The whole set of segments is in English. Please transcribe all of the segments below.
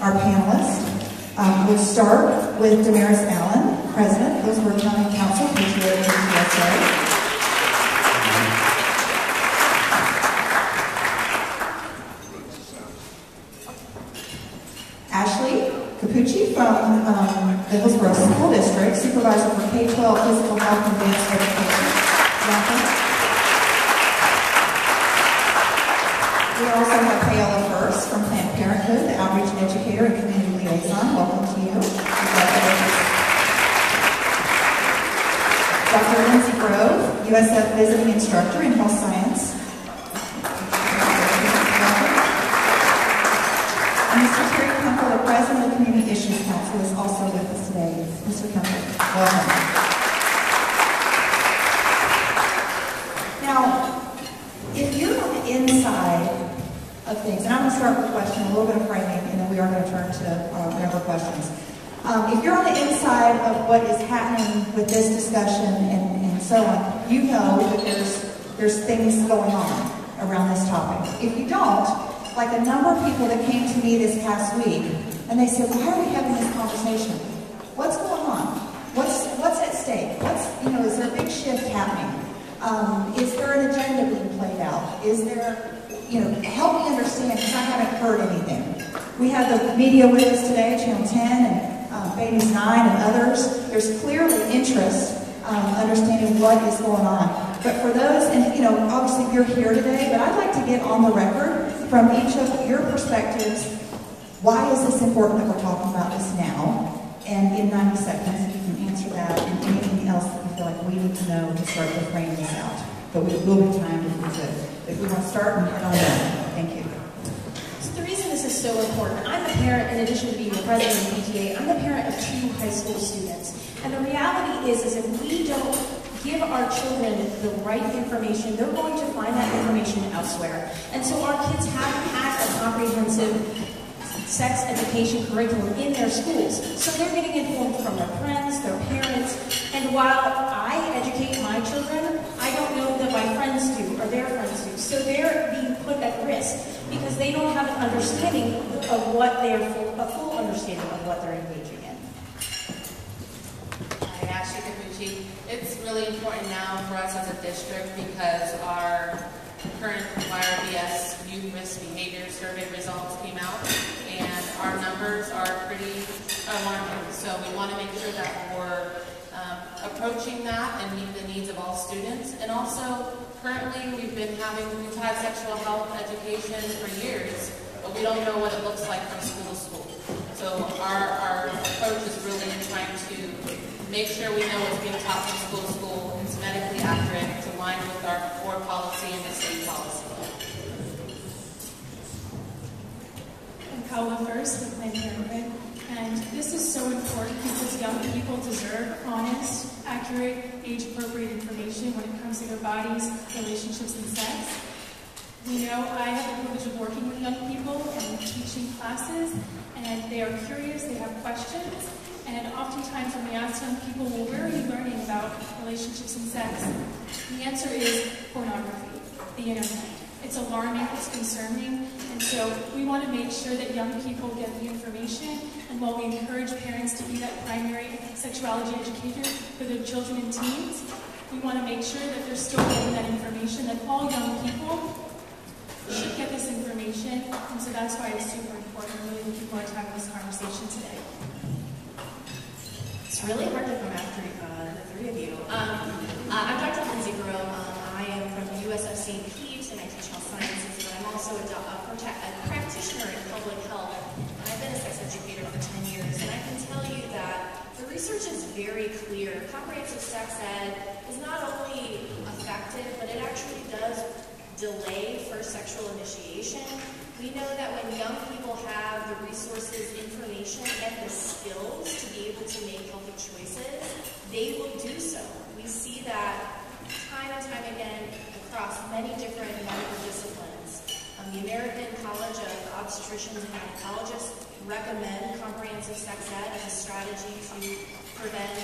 our panelists. We'll start with Damaris Allen, President, Hillsborough County Council, PTSA. Ashlee Cappucci from the Hillsborough School District, Supervisor for K-12 Physical Health and Advanced Education. Welcome. We also have Paola Ferst from Planned Parenthood, the Outreach Educator and Community Liaison. Welcome to you. Dr. Linsey Grove, USF Visiting Instructor in Health Science. And Mr. PeteTerry Kemple, the President of the Community Issues Council, is also with us today. Mr. Kemple, welcome. Now, if you're on the inside of things, and I'm going to start with a question, a little bit of framing, and then we are going to turn to member questions. If you're on the inside of what is happening with this discussion and so on, you know that there's things going on around this topic. If you don't, like a number of people that came to me this past week, and they said, why are we having this conversation? What's going on? What's at stake? Is there a big shift happening? Is there an agenda being played out? Is there, help me understand, because I haven't heard anything. We have the media with us today, Channel 10 and Babies 9 and others. There's clearly interest understanding what is going on. But for those, and obviously you're here today, but I'd like to get on the record from each of your perspectives, why is this important that we're talking about this now? And in 90 seconds, if you can answer that, and anything else that you feel like we need to know to start to frame this out. But we will be timed if we could. If we want to start and head on down. Thank you. So the reason this is so important, I'm a parent, in addition to being the president of PTA, I'm the parent of 2 high school students. And the reality is if we don't give our children the right information, they're going to find that information elsewhere. And so our kids haven't had a comprehensive sex education curriculum in their schools. So they're getting informed from their friends, their parents, and while I educate my children, I don't know that my friends do or their friends do. So they're being put at risk because they don't have an understanding of a full understanding of what they're engaging in. Hi, Ashlee Cappucci. It's really important now for us as a district because our current YRBS Youth Risk Behavior Survey results came out, and our numbers are pretty alarming. So we want to make sure that we're approaching that and meet the needs of all students. And also, currently we've had sexual health education for years, but we don't know what it looks like from school to school. So our approach is really trying to make sure we know what's being taught from school to school, and it's medically accurate to line with our board policy and the state policy. I'm Paola Ferst with Planned Parenthood, and this is so important because young people deserve honest, accurate, age-appropriate information when it comes to their bodies, relationships, and sex. We know I have the privilege of working with young people and teaching classes, and they are curious, they have questions, and oftentimes when we ask young people, well, where are you learning about relationships and sex? The answer is pornography, the internet. It's alarming, it's concerning, and so we want to make sure that young people get the information, and while we encourage parents to be that primary sexuality educator for their children and teens, we want to make sure that they're still getting that information, that all young people should get this information, and so that's why it's super important. I'm really looking forward to having this conversation today. It's really hard to come after the 3 of you. I'm Dr. Linsey Grove. I am from USF St. and I teach health sciences, but I'm also a practitioner in public health, and I've been a sex educator for 10 years, and I can tell you that the research is very clear. Comprehensive sex ed is not only effective, but it actually does delay first sexual initiation. We know that when young people have the resources, information, and the skills to be able to make healthy choices, they will do so. We see that time and time again across many different medical disciplines. The American College of Obstetricians and Gynecologists recommend comprehensive sex ed as a strategy to prevent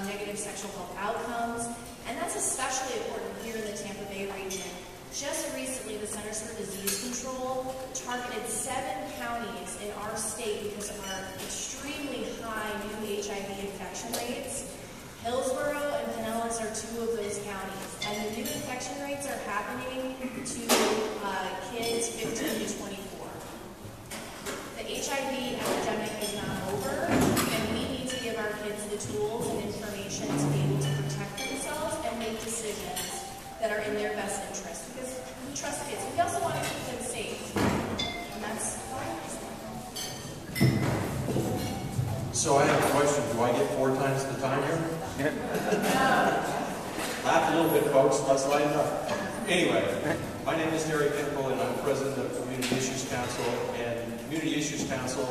negative sexual health outcomes, and that's especially important here in the Tampa Bay region. Just recently, the Centers for Disease Control targeted 7 counties in our state because happening to kids 15 to 24. The HIV epidemic is not over, and we need to give our kids the tools and information to be able to protect themselves and make decisions that are in their best interest. Because we trust kids. We also want to keep them safe. And that's fine. So I have a question. Do I get 4 times the time here? Laugh a little bit, folks. Let's lighten up. Anyway, my name is PeteTerry Kemple, and I'm president of Community Issues Council. And Community Issues Council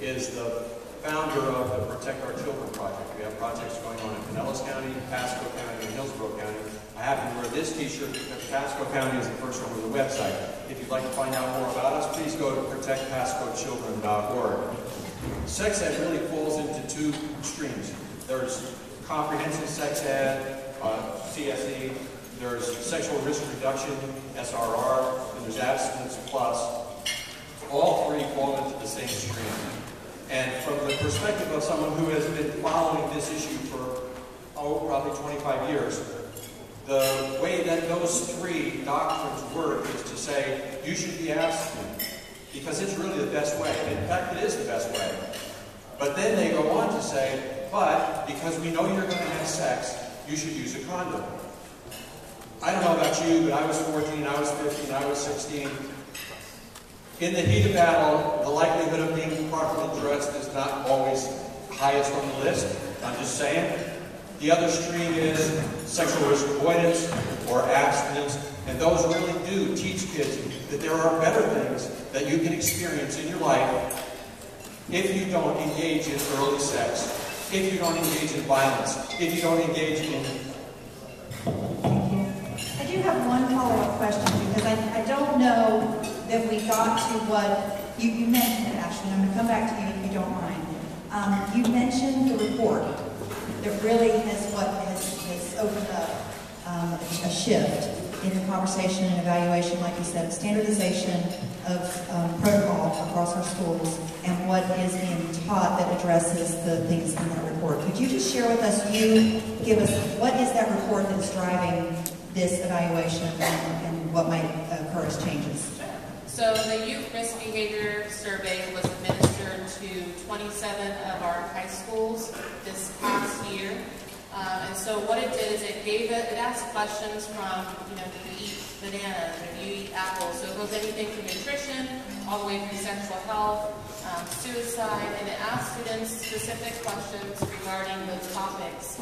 is the founder of the Protect Our Children project. We have projects going on in Pinellas County, Pasco County, and Hillsborough County. I happen to wear this t-shirt because Pasco County is the first one with a website. If you'd like to find out more about us, please go to protectpascochildren.org. Sex ed really falls into 2 streams. There's comprehensive sex ed, CSE, there's sexual risk reduction, SRR, and there's abstinence plus. All 3 fall into the same stream. And from the perspective of someone who has been following this issue for, probably 25 years, the way that those 3 doctrines work is to say, you should be abstinent, because it's really the best way. And in fact, it is the best way. But then they go on to say, but because we know you're going to have sex, you should use a condom. I don't know about you, but I was 14, I was 15, I was 16. In the heat of battle, the likelihood of being properly dressed is not always highest on the list. I'm just saying. The other stream is sexual risk avoidance or abstinence, and those really do teach kids that there are better things that you can experience in your life if you don't engage in early sex, if you don't engage in violence, if you don't engage in... I do have one follow-up question, because I don't know that we got to what you mentioned it, Ashlee, and I'm going to come back to you if you don't mind. You mentioned the report that really has opened up a shift in the conversation and evaluation, like you said, standardization of protocol across our schools and what is being taught that addresses the things in that report. Could you just share with us, give us, what is that report that's driving this evaluation and what might occur as changes? So the Youth Risk Behavior Survey was administered to 27 of our high schools this past year. And so what it did is it asked questions from, do you eat bananas, or do you eat apples? So it goes anything from nutrition, all the way through sexual health, suicide, and it asked students specific questions regarding those topics.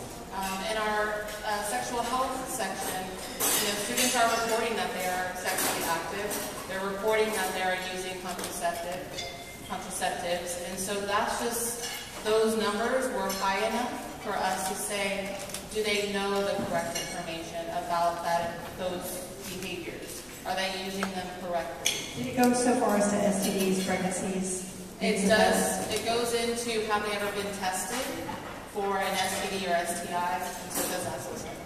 In our sexual health section, students are reporting that they are sexually active. They're reporting that they are using contraceptives, and so that's just, those numbers were high enough for us to say, do they know the correct information about those behaviors? Are they using them correctly? Did it go so far as to STDs, pregnancies? It does. It goes into have they ever been tested for an STD or STI, and so it does ask those questions.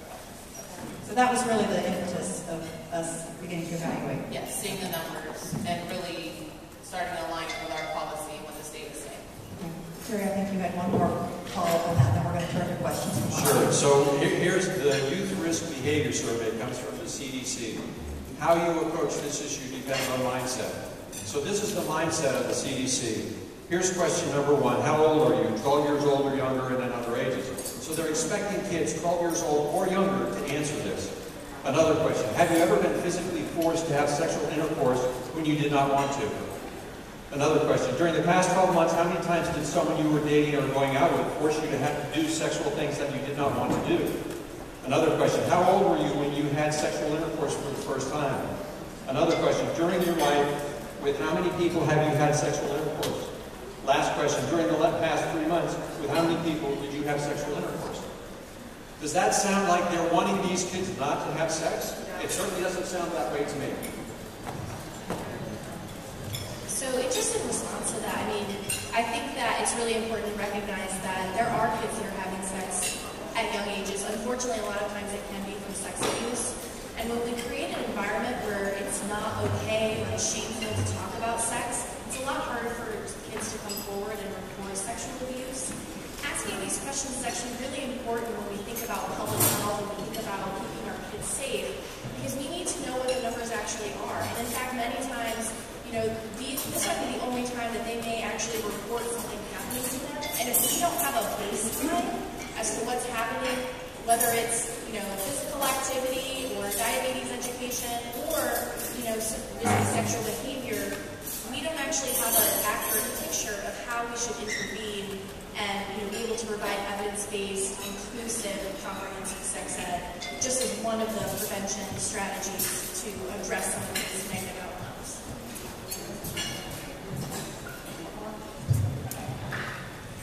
So that was really the impetus of us beginning to evaluate. Yes, seeing the numbers and really starting to align with our policy and what the state is saying. Terry, I think you had one more follow-up on that, then we're going to turn to questions. Sure. So here's the Youth Risk Behavior Survey. It comes from the CDC. How you approach this issue depends on mindset. So this is the mindset of the CDC. Here's question number 1. How old are you? 12 years old or younger, and then other ages. So they're expecting kids 12 years old or younger to answer this. Another question. Have you ever been physically forced to have sexual intercourse when you did not want to? Another question. During the past 12 months, how many times did someone you were dating or going out with force you to have to do sexual things that you did not want to do? Another question. How old were you when you had sexual intercourse for the first time? Another question. During your life, with how many people have you had sexual intercourse? Last question. During the past 3 months, with how many people did you have sexual intercourse? Does that sound like they're wanting these kids not to have sex? It certainly doesn't sound that way to me. So just in response to that, I think that it's really important to recognize that there are kids that are having sex at young ages. Unfortunately, a lot of times it can be from sex abuse. And when we create an environment where it's not okay or shameful to talk about sex, it's a lot harder for kids to come forward and report sexual abuse. Asking asking these questions is actually really important when we think about public health and we think about keeping our kids safe, because we need to know what the numbers actually are. And in fact, many times, this might be the only time that they may actually report something happening to them. And if we don't have a baseline as to what's happening, whether it's physical activity or diabetes education or risky sexual behavior, we don't actually have an accurate picture of how we should intervene and be able to provide evidence-based, inclusive, and comprehensive sex ed, just as one of the prevention strategies to address some of these negative outcomes.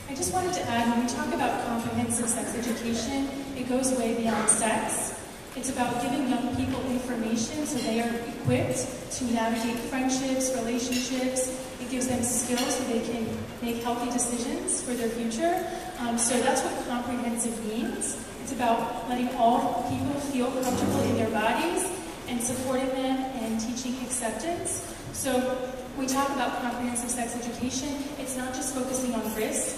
I just wanted to add, when we talk about comprehensive sex education, it goes way beyond sex. It's about giving young people information so they are equipped to navigate friendships, relationships. It gives them skills so they can make healthy decisions for their future. So that's what comprehensive means. It's about letting all people feel comfortable in their bodies and supporting them and teaching acceptance. So when we talk about comprehensive sex education, it's not just focusing on risk,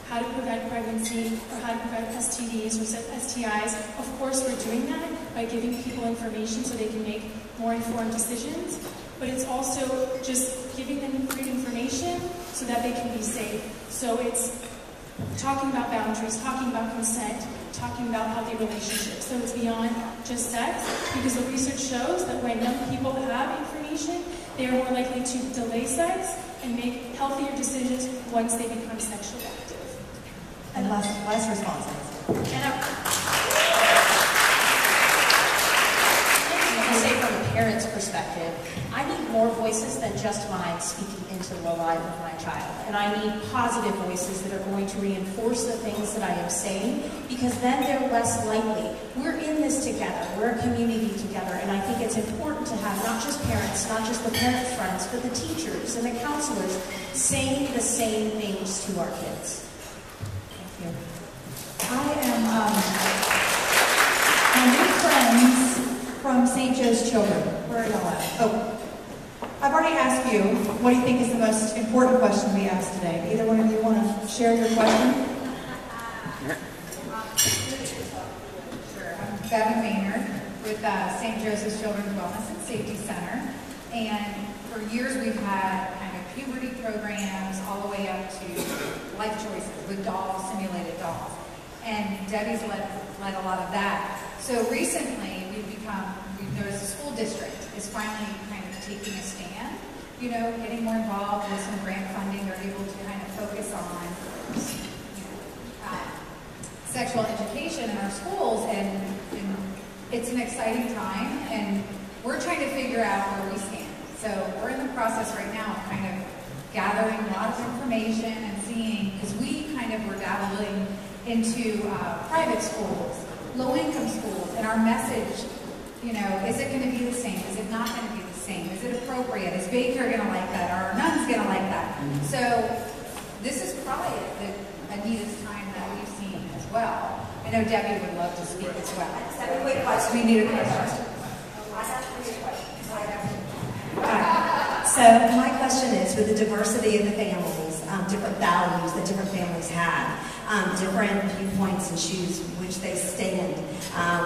how to prevent pregnancy, or how to prevent STDs or STIs. Of course, we're doing that by giving people information so they can make more informed decisions. But it's also just giving them great information so that they can be safe. So it's talking about boundaries, talking about consent, talking about healthy relationships. So it's beyond just sex, because the research shows that when young people have information, they are more likely to delay sex and make healthier decisions once they become sexually active. And last response. And I say from a parent's perspective, I need more voices than just mine speaking into the life of my child. And I need positive voices that are going to reinforce the things that I am saying, because then they're less likely. We're in this together. We're a community together. And I think it's important to have not just parents, not just the parent friends, but the teachers and the counselors saying the same things to our kids. I am my new friends from St. Joe's Children. Where are y'all at? Oh, I've already asked you, what do you think is the most important question we asked today? Either one of you want to share your question? Sure. I'm Bevan Maynard with St. Joseph's Children's Wellness and Safety Center. And for years we've had kind of puberty programs all the way up to life choices with dolls, simulated dolls. And Debbie's led a lot of that. So recently we've noticed the school district is finally kind of taking a stand, getting more involved with some grant funding. They're able to kind of focus on sexual education in our schools, and it's an exciting time, and we're trying to figure out where we stand. So we're in the process right now of kind of gathering a lot of information and seeing, because we kind of were dabbling into private schools, low-income schools, and our message, is it going to be the same? Is it not going to be the same? Is it appropriate? Is Baker going to like that? Or Nun's going to like that? So this is probably the neatest time that we've seen as well. I know Debbie would love to speak as well. Wait, We need a question. So my question is, with the diversity of the families, different values that different families have, different viewpoints and shoes which they stand,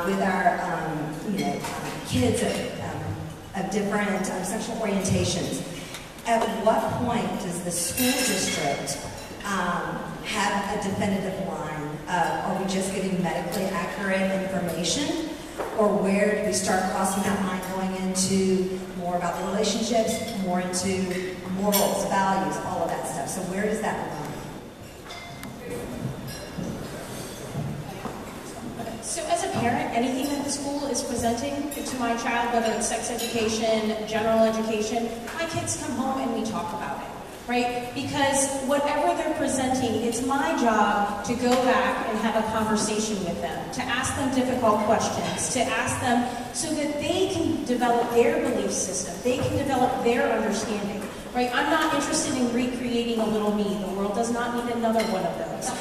with our kids of different sexual orientations, at what point does the school district have a definitive line of, are we just getting medically accurate information, or where do we start crossing that line, going into more about the relationships, more into morals, values, all of that stuff? So where does that line? So as a parent, anything that the school is presenting to my child, whether it's sex education, general education, my kids come home and we talk about it, right? Because whatever they're presenting, it's my job to go back and have a conversation with them, to ask them difficult questions, to ask them so that they can develop their belief system, they can develop their understanding, right? I'm not interested in recreating a little me. The world does not need another one of those.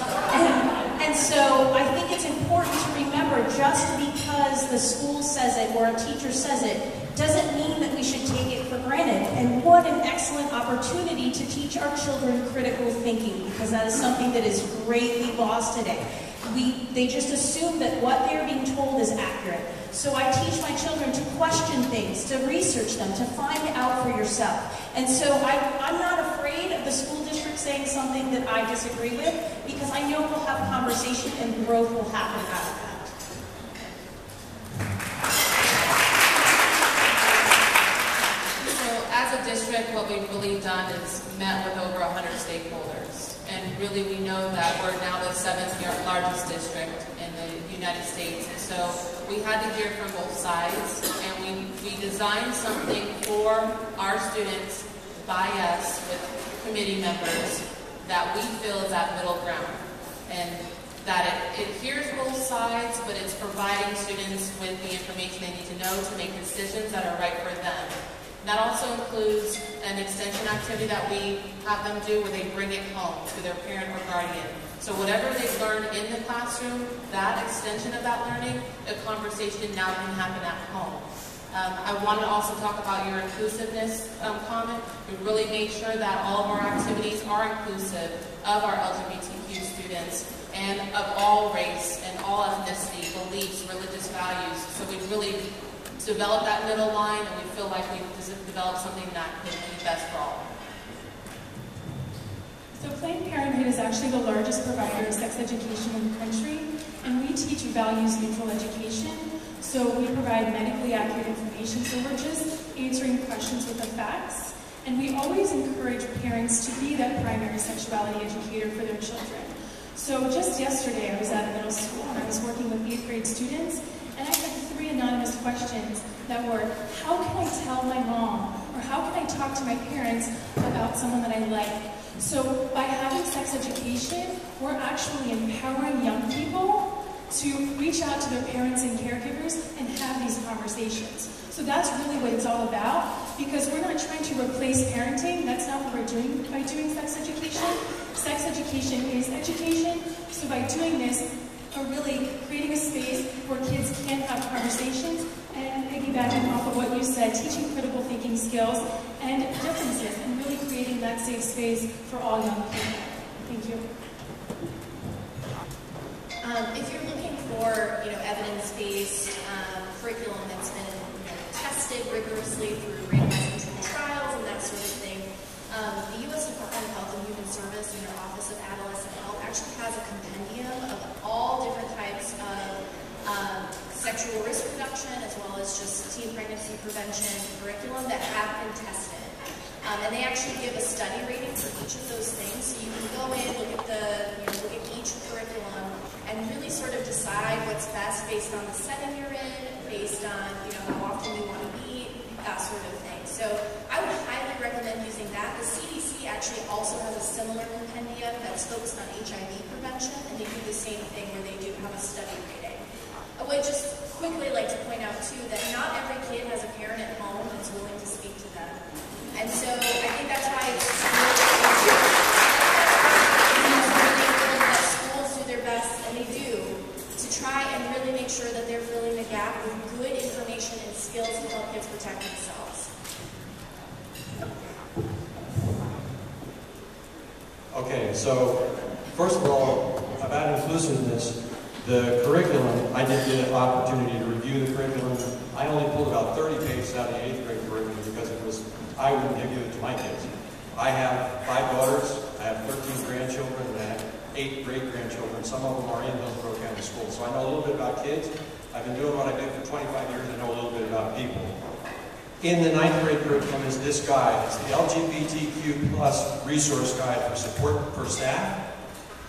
And so I think it's important to remember, just because the school says it or a teacher says it, doesn't mean that we should take it for granted. And what an excellent opportunity to teach our children critical thinking. because that is something that is greatly lost today. They just assume that what they're being told is accurate. So I teach my children to question things, to research them, to find out for yourself. And so I'm not afraid of the school district saying something that I disagree with, because I know we'll have a conversation and growth will happen out of that. As a district, what we've really done is met with over 100 stakeholders. And really we know that we're now the 7th largest district in the United States. And so we had to hear from both sides, and we designed something for our students by us with committee members that we feel is that middle ground. And that it hears both sides, but it's providing students with the information they need to know to make decisions that are right for them. That also includes an extension activity that we have them do where they bring it home to their parent or guardian. So whatever they've learned in the classroom, that extension of that learning, a conversation now can happen at home. I want to also talk about your inclusiveness comment. We really made sure that all of our activities are inclusive of our LGBTQ students and of all race and all ethnicity, beliefs, religious values. So we really develop that middle line, and we feel like we've developed something that could be best for all. So Planned Parenthood is actually the largest provider of sex education in the country, and we teach values-neutral education. So we provide medically accurate information, so we're just answering questions with the facts. And we always encourage parents to be that primary sexuality educator for their children. So just yesterday I was at a middle school and I was working with 8th grade students, and I had 3 anonymous questions that were, how can I tell my mom, or how can I talk to my parents about someone that I like? So by having sex education, we're actually empowering young people to reach out to their parents and caregivers and have these conversations. So that's really what it's all about, because we're not trying to replace parenting. That's not what we're doing by doing sex education. Sex education is education. So by doing this, we're really creating a space where kids can have conversations, and piggybacking off of what you said, teaching critical thinking skills and differences, and really creating that safe space for all young people. Thank you. If you're looking for, evidence-based curriculum that's been tested rigorously through randomized controlled trials and that sort of thing, the U.S. Department of Health and Human Service and their Office of Adolescent Health actually has a compendium of all different types of sexual risk reduction, as well as just teen pregnancy prevention curriculum that have been tested. And they actually give a study rating for each of those things, so you can go in, look at each curriculum, and really sort of decide what's best based on the setting you're in, based on how often you want to meet, that sort of thing. So I would highly recommend using that. The CDC actually also has a similar compendium that's focused on HIV prevention, and they do the same thing where they do have a study rating. I would just quickly like to point out too that not every kid has a parent at home that's willing to speak to them. And so I think that's why it's really important that schools do their best, and they do, to try and really make sure that they're filling the gap with good information and skills to help kids protect themselves. Okay, so first of all, about inclusiveness, the curriculum, I did get an opportunity to review the curriculum. I only pulled about 30 pages out of the 8th grade curriculum because I wouldn't give it to my kids. I have 5 daughters, I have 13 grandchildren, and I have 8 great-grandchildren. Some of them are in Hillsborough County Schools. So I know a little bit about kids. I've been doing what I did for 25 years. I know a little bit about people. In the 9th grade curriculum is this guide. It's the LGBTQ+ resource guide for support for staff.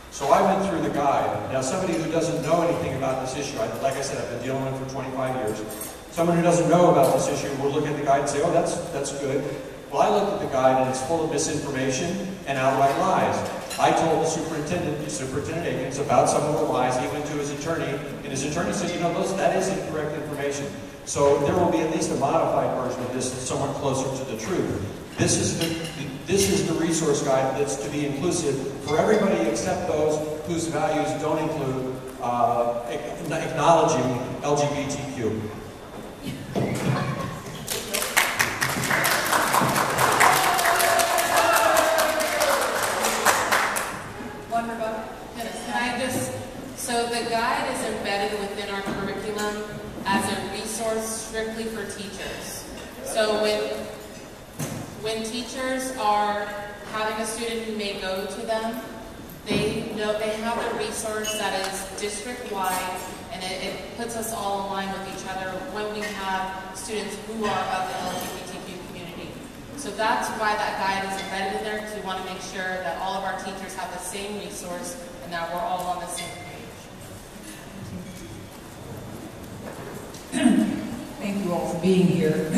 So I went through the guide. Now, somebody who doesn't know anything about this issue, like I said, I've been dealing with it for 25 years. Someone who doesn't know about this issue will look at the guide and say, oh, that's good. Well, I looked at the guide and it's full of misinformation and outright lies. I told the Superintendent Akins about some of the lies. He went to his attorney, and his attorney said, that is incorrect information. So there will be at least a modified version of this that's somewhat closer to the truth. This is the resource guide that's to be inclusive for everybody except those whose values don't include acknowledging LGBTQ. So the guide is embedded within our curriculum as a resource strictly for teachers. So when teachers are having a student who may go to them, they know they have a resource that is district-wide, and it puts us all in line with each other when we have students who are of the LGBTQ community. So that's why that guide is embedded in there, because we want to make sure that all of our teachers have the same resource and that we're all on the same page. Thank you all for being here.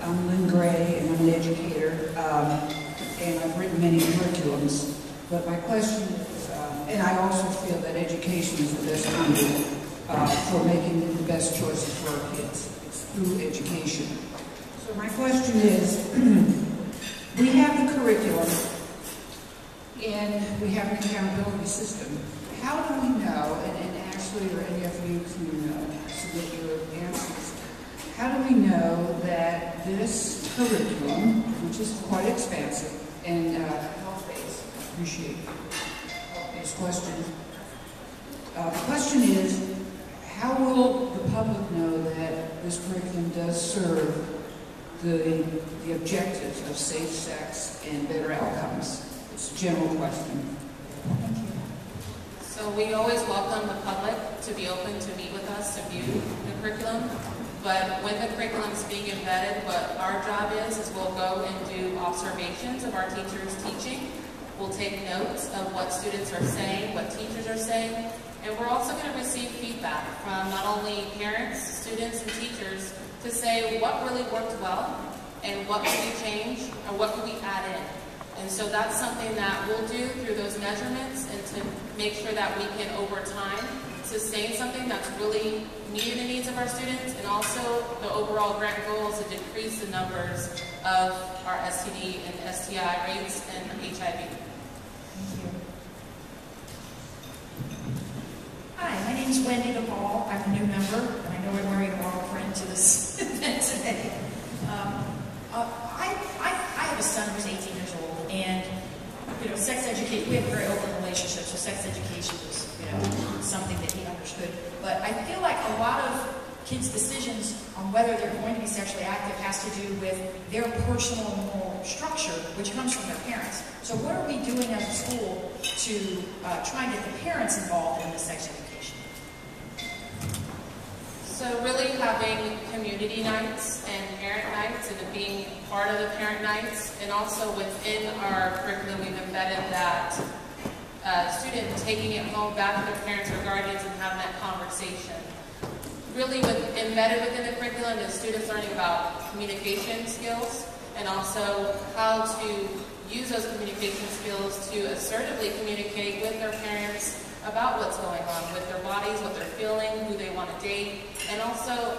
I'm Lynn Gray, and I'm an educator, and I've written many curriculums. But my question is, and I also feel that education is the best conduit for making the best choices for our kids. It's through education. So my question is, we have the curriculum, and we have an accountability system. How do we know, and Ashlee or any of you can submit your answers, how do we know that this curriculum, which is quite expansive and health-based, appreciate this question. The question is, how will the public know that this curriculum does serve the objectives of safe sex and better outcomes? It's a general question. Thank you. So we always welcome the public to be open to meet with us to view the curriculum. But when the curriculum is being embedded, what our job is we'll go and do observations of our teachers teaching. We'll take notes of what students are saying, what teachers are saying, and we're also going to receive feedback from not only parents, students, and teachers to say what really worked well and what can we change or what can we add in. And so that's something that we'll do through those measurements and to make sure that we can, over time, sustain something that's really meeting the needs of our students, and also the overall grant goal is to decrease the numbers of our STD and STI rates and HIV. Thank you. Hi, my name is Wendy DePaul. I'm a new member, and I know we're wearing a wrong friend to this event today. I have a son who's 18 years old, and sex education. We have a very open relationship, so sex education was something that he understood. But I feel like a lot of kids' decisions on whether they're going to be sexually active has to do with their personal moral structure, which comes from their parents. So what are we doing as a school to try and get the parents involved in the sex education? So really having community nights and parent nights and being part of the parent nights, and also within our curriculum we've embedded that student taking it home back to their parents or guardians and having that conversation. Really embedded within the curriculum is students learning about communication skills and also how to use those communication skills to assertively communicate with their parents about what's going on with their bodies, what they're feeling, who they want to date, and also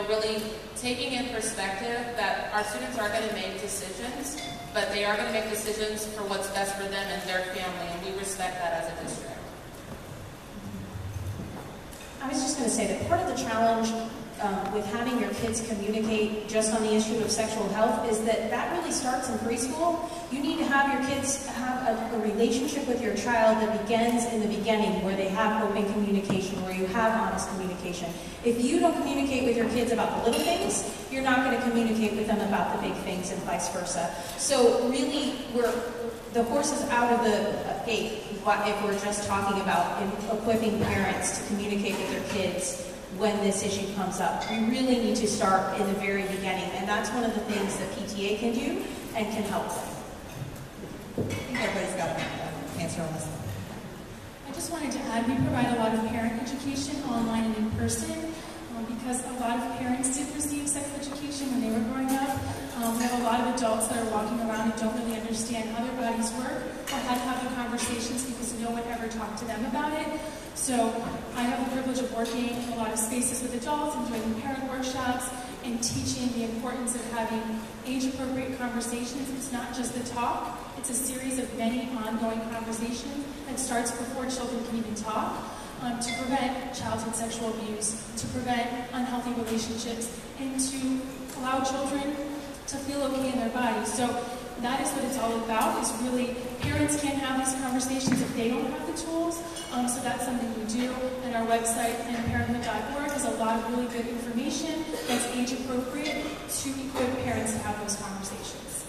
really taking in perspective that our students are going to make decisions, but they are going to make decisions for what's best for them and their family, and we respect that as a district. I was just going to say that part of the challenge with having your kids communicate just on the issue of sexual health is that really starts in preschool. You need to have your kids have a relationship with your child that begins in the beginning, where they have open communication, where you have honest communication. If you don't communicate with your kids about the little things, you're not going to communicate with them about the big things, and vice versa. So really, the horse is out of the gate if we're just talking about equipping parents to communicate with their kids when this issue comes up. We really need to start in the very beginning, and that's one of the things that PTA can do and can help with. I think everybody's got an answer on this. I just wanted to add, we provide a lot of parent education online and in person because a lot of parents did receive sex education when they were growing up. We have a lot of adults that are walking around and don't really understand how their bodies work or how to have the conversations because no one ever talked to them about it. So I have the privilege of working in a lot of spaces with adults and doing parent workshops and teaching the importance of having age-appropriate conversations. It's not just the talk, it's a series of many ongoing conversations that starts before children can even talk, to prevent childhood sexual abuse, to prevent unhealthy relationships, and to allow children to feel okay in their bodies. So that is what it's all about, is really parents can't have these conversations if they don't have the tools. So that's something we do. And our website, PlannedParenthood.org, has a lot of really good information that's age appropriate to equip parents to have those conversations.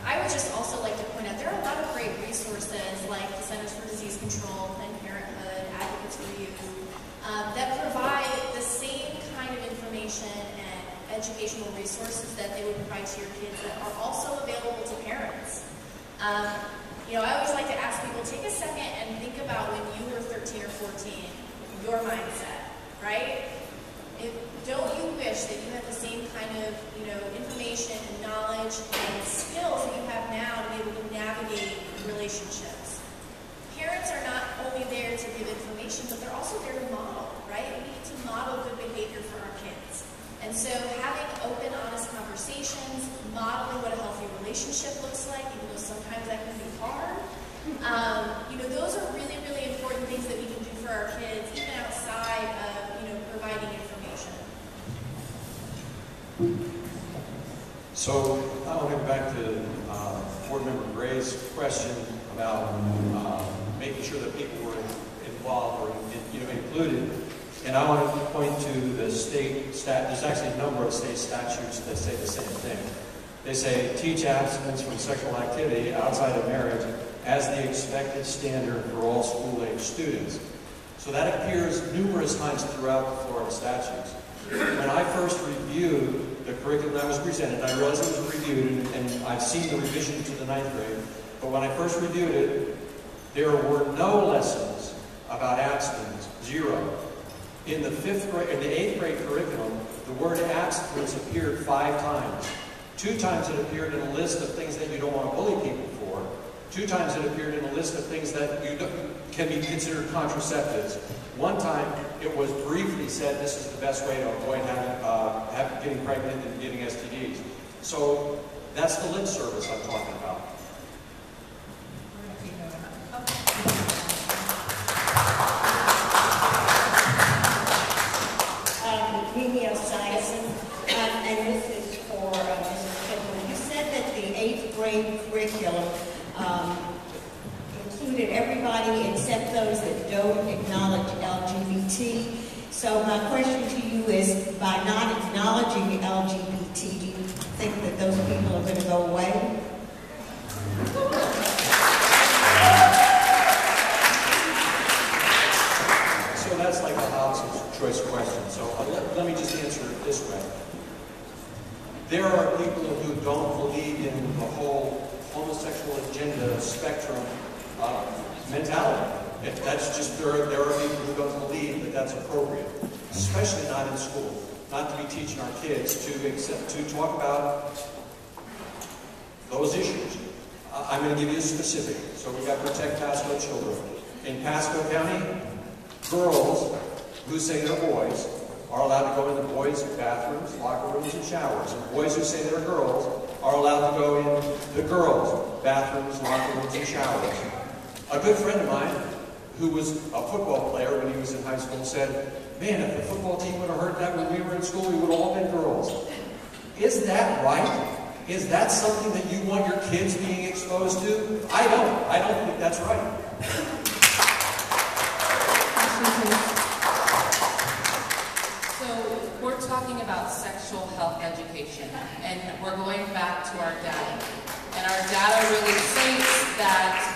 I would just also like to point out there are a lot of great resources like the Centers for Disease Control, Planned Parenthood, Advocates for Youth, that provide the same kind of information and educational resources that they would provide to your kids that are also available to parents. You know, I always like to ask people, take a second and think about when you were 13 or 14, your mindset, right? Don't you wish that you had the same kind of, you know, information and knowledge and skills that you have now to be able to navigate relationships? Parents are not only there to give information, but they're also there to model, right? We need to model good behavior for our kids. And so having open, honest conversations, modeling what a healthy relationship looks like, even though sometimes that can be hard, you know, those are really, really important things that we can do for our kids, even outside of, you know, providing information. So I want to go back to Board Member Gray's question about making sure that people were involved or included. And I want to point to the state there's actually a number of state statutes that say the same thing. They say teach abstinence from sexual activity outside of marriage as the expected standard for all school-age students. So that appears numerous times throughout the Florida statutes. When I first reviewed the curriculum that was presented, I realized it was reviewed, and I've seen the revision to the 9th grade, but when I first reviewed it, there were no lessons about abstinence, 0. In the 5th grade, in the 8th grade curriculum, the word abstinence appeared 5 times. 2 times it appeared in a list of things that you don't want to bully people for. 2 times it appered in a list of things that can be considered contraceptives. 1 time it was briefly said this is the best way to avoid getting pregnant and getting STDs. So that's the lip service I'm talking about. And this is for Mrs. Kemple. You said that the 8th grade curriculum included everybody except those that don't acknowledge LGBT. So my question to you is, by not acknowledging LGBT, do you think that those people are going to go away? So that's like a Hobson's choice question. So let me just answer it this way. There are people who don't believe in the whole homosexual agenda spectrum mentality. That's just, there are people who don't believe that that's appropriate, especially not in school. Not to be teaching our kids to talk about those issues. I'm going to give you a specific. So we've got Protect Pasco Children. In Pasco County, girls who say they're boys are allowed to go in the boys' bathrooms, locker rooms, and showers. And boys who say they're girls are allowed to go in the girls' bathrooms, locker rooms, and showers. A good friend of mine, who was a football player when he was in high school, said, man, if the football team would have heard that when we were in school, we would have all been girls. Is that right? Is that something that you want your kids being exposed to? I don't think that's right. We're talking about sexual health education, and we're going back to our data. And our data really states that